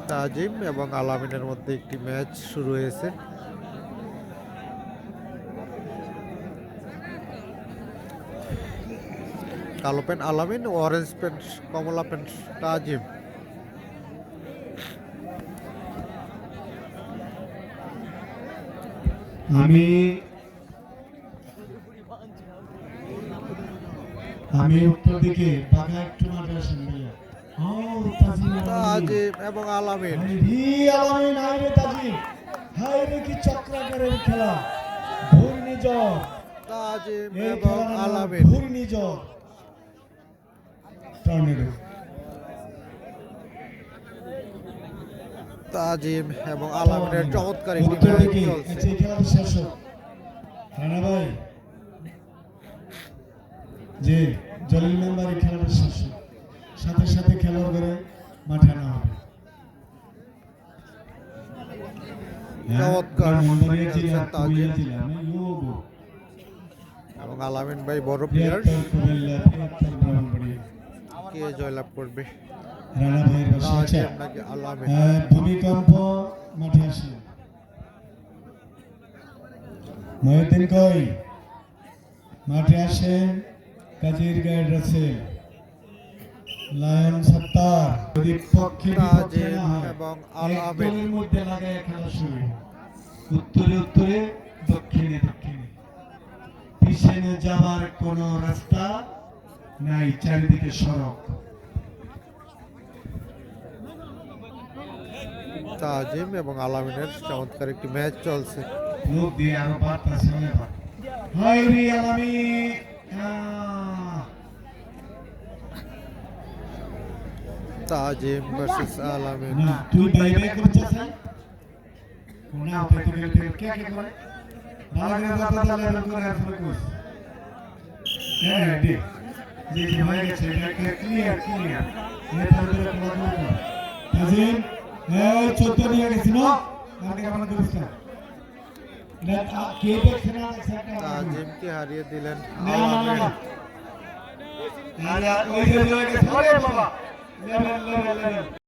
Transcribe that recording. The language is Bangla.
তাজিম এবং আলামিনের মধ্যে একটি ম্যাচ শুরু হয়েছে। কালো প্যান্ট আলামিন, অরেঞ্জ প্যান্ট কমলা প্যান্ট তাজিম। আমি উত্তর দিকে বাঘা একটু মাঠে আসেন ভাইয়া। তাজিম এবং আলামিন। আলামিন হাইরে তাজিম, হাইরে কি চক্রাকারের খেলা, ঘূর্ণিঝড়। তাজিম এবং আলামিন। ঘূর্ণিঝড় টর্নেডো। তাজিম এবং আলামিনের চমৎকার একটি উত্তর ম্যাচ দিকে চলছে। এই খেলাটি শেষ হোক। রানা ভাই, যে জলিল মেম্বার এই খেলাটা শেষ হোক, সাথে সাথে খেলোয়াড় করে মাঠে আনা হবে। চমৎকার খেলছেন তাজিম এবং আলামিন ভাই বড় প্লেয়ার। কে জয়লাভ করবে, রানা ভাইয়ের বাসা নাকি আলামিন? ভূমিকম্প মাঠে আসে। মহিউদ্দিন কই মাঠে আসেন। কাজীর গাইড রাসেল, লায়ন সত্তার। যদি পক্ষে বিপক্ষে না হয় এবং আলামিনের মধ্যে লাগায় খেলা শুরু। উত্তরে উত্তরে, দক্ষিণে দক্ষিণে, পিছনে যাওয়ার কোন রাস্তা নাই, চারিদিকে সড়ক। তাজিম এবং আলামিনের চমৎকার একটি ম্যাচ চলছে। মুখ দিয়ে আরো বাড়তেছে অনেকবার। হায়রে আলামিন, তাজিম ভার্সেস আলামিন। তুই বাই বাই করছিস না? ওতে তো গেল কে কে করে ভালো করে দাদা লেভেল করে আর ফোকাস। হ্যাঁ দে যে যে হয়ে গেছে এটা ক্লিয়ার ক্লিয়ার। এটা ধরে কোন না তাজিম, এই 14 নিয়ে গেছে না আগে আমরা করিস না। এটা কে দেখছে না? তাজিমকে হারিয়ে দিলেন আলামিন। আলামিন। ওই যে হয়ে গেছে, ওরে বাবা লেভেল লেভেল লেভেল।